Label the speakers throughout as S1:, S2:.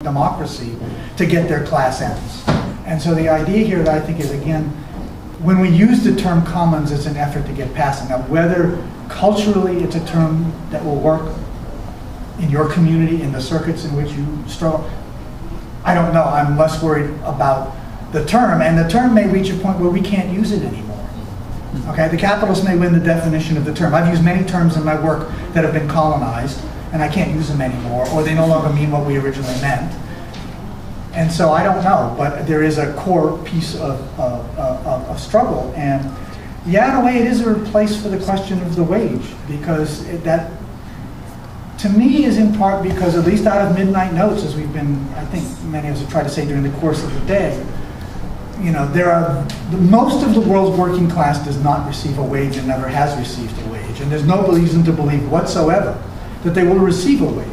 S1: democracy to get their class ends. And so the idea here that I think is, again, when we use the term commons, it's an effort to get past it. Now, whether culturally it's a term that will work in your community, in the circuits in which you struggle, I don't know. I'm less worried about the term, and the term may reach a point where we can't use it anymore. Okay, the capitalists may win the definition of the term. I've used many terms in my work that have been colonized, and I can't use them anymore, or they no longer mean what we originally meant. And so I don't know, but there is a core piece of struggle. And yeah, in a way it is a place for the question of the wage, because that, to me, is in part because, at least out of midnight notes, as we've been, I think many of us have tried to say during the course of the day, you know, most of the world's working class does not receive a wage and never has received a wage. And there's no reason to believe whatsoever that they will receive a wage.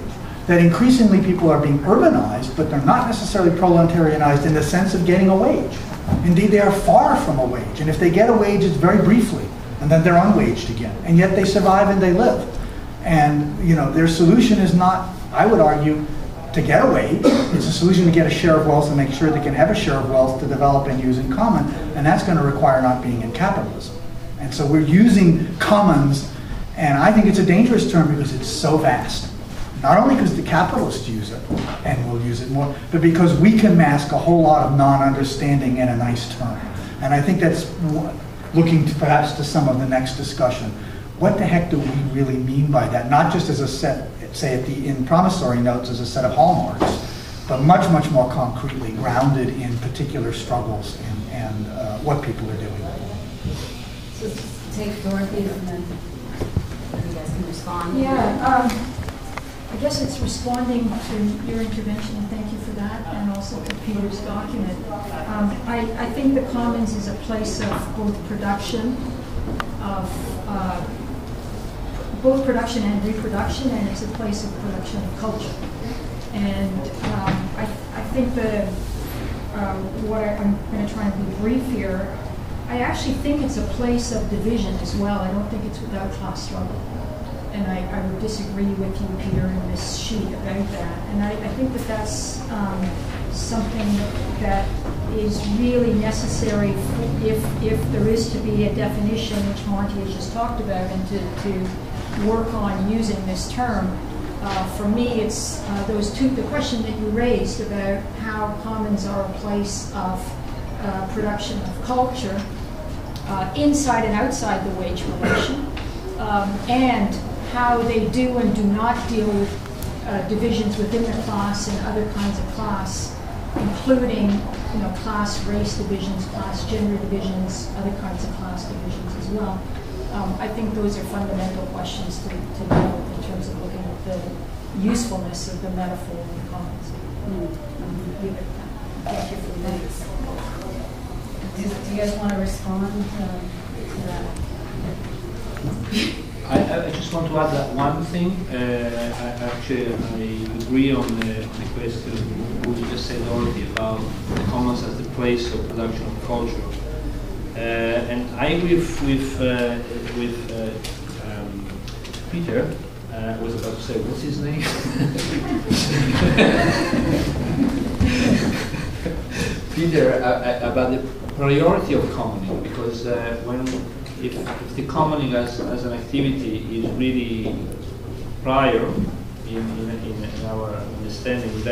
S1: That increasingly people are being urbanized, but they're not necessarily proletarianized in the sense of getting a wage. Indeed, they are far from a wage. And if they get a wage, it's very briefly, and then they're unwaged again. And yet they survive and they live. And you know, their solution is not, I would argue, to get a wage. It's a solution to get a share of wealth and make sure they can have a share of wealth to develop and use in common. And that's going to require not being in capitalism. And so we're using commons, and I think it's a dangerous term because it's so vast. Not only because the capitalists use it, and will use it more, but because we can mask a whole lot of non-understanding in a nice term. And I think that's looking to, perhaps to some of the next discussion. What the heck do we really mean by that? Not just as a set, say in promissory notes, as a set of hallmarks, but much, much more concretely grounded in particular struggles and what people are doing.
S2: So take Dorothy and then you guys can respond.
S3: Yeah. I guess it's responding to your intervention, and thank you for that, and also to Peter's document. I think the Commons is a place of both production and reproduction, and it's a place of production of culture. And I think I'm going to try and be brief here. I actually think it's a place of division as well. I don't think it's without class struggle. And I would disagree with you, Peter, in this sheet about that. And I think that that's something that is really necessary if there is to be a definition, which Monty has just talked about, and to work on using this term. For me, it's the question that you raised about how commons are a place of production of culture, inside and outside the wage relation, and how they do and do not deal with divisions within the class and other kinds of class, including class race divisions, class gender divisions, other kinds of class divisions as well. I think those are fundamental questions to deal with in terms of looking at the usefulness of the metaphor in the commons. Leave it at that. Thank you for that.
S2: Do you guys want to respond to that?
S4: I just want to add that one thing. I agree on the question who you just said, Dorothy, about the commons as the place of production of culture. And I agree with Peter. I was about to say, what's his name? Peter, about the priority of commoning, because if the commoning as an activity is really prior in our understanding,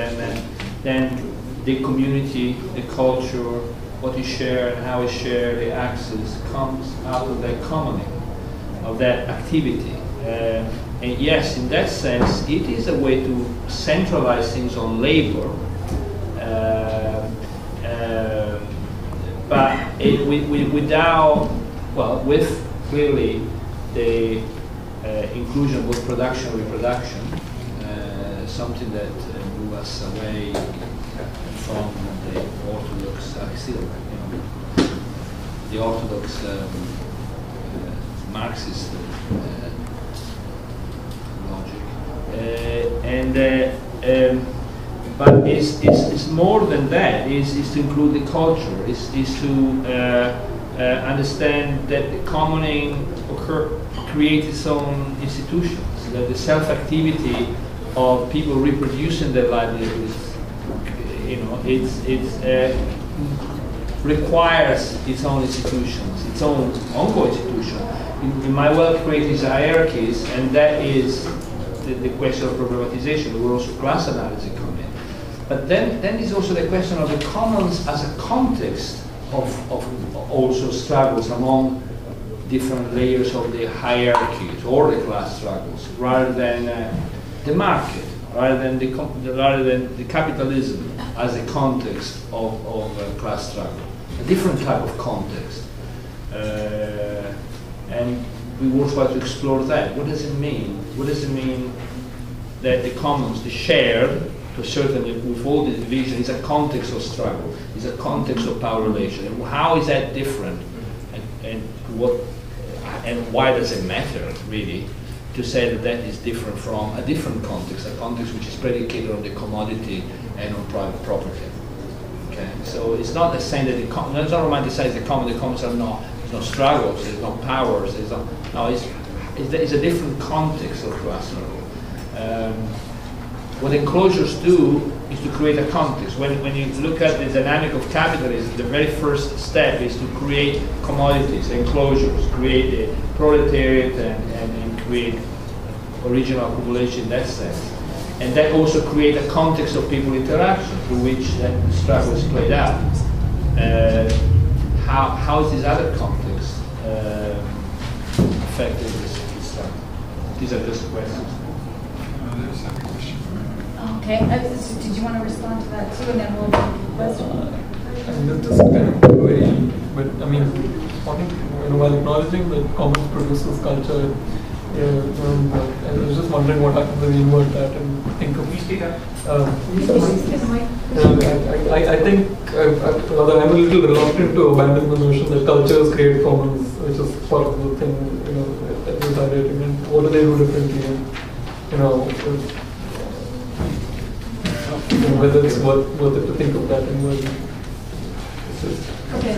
S4: then the community, the culture, what is shared and how is shared, the access comes out of that commoning, of that activity. And yes, in that sense, it is a way to centralize things on labor, but with clearly the inclusion of both production and reproduction, something that moved us away from the orthodox, the orthodox Marxist logic, but it's more than that. Is to include the culture. Is to understand that the commoning creates its own institutions. That the self-activity of people reproducing their livelihoods requires its own institutions, its own ongoing institution. In my work, creating hierarchies, and that is the question of problematization, where also class analysis come in. But then is also the question of the commons as a context of also struggles among different layers of the hierarchies or the class struggles, rather than the market, rather than the capitalism as a context of class struggle, a different type of context. And we will try to explore that. What does it mean? What does it mean that the commons, the shared, to certainly with all the division, is a context of struggle, is a context of power relation? And how is that different? And why does it matter, really, to say that that is different from a different context, a context which is predicated on the commodity and on private property? Okay, so it's not the same that let's not romanticize the commons are no struggles, there's no powers, it's a different context of class struggle. What enclosures do is to create a context. When you look at the dynamic of capitalism, the very first step is to create commodities, enclosures, create a proletariat and create original accumulation in that sense. And that also create a context of people interaction through which that struggle is played out. How is this other context affecting this struggle? These are just questions.
S5: There's a question.
S2: Okay, did you want to respond to that too, and then we'll do the question?
S6: I mean, this is kind of very, but I mean, while acknowledging that commons produces culture, I was just wondering what happens when you invert that and think of. I think rather I'm a little reluctant to abandon the notion that cultures create commons, which is part of the thing, that we're highlighting. And what do they do differently? And, whether it's worth it to think of that and whether it's just.
S3: Okay.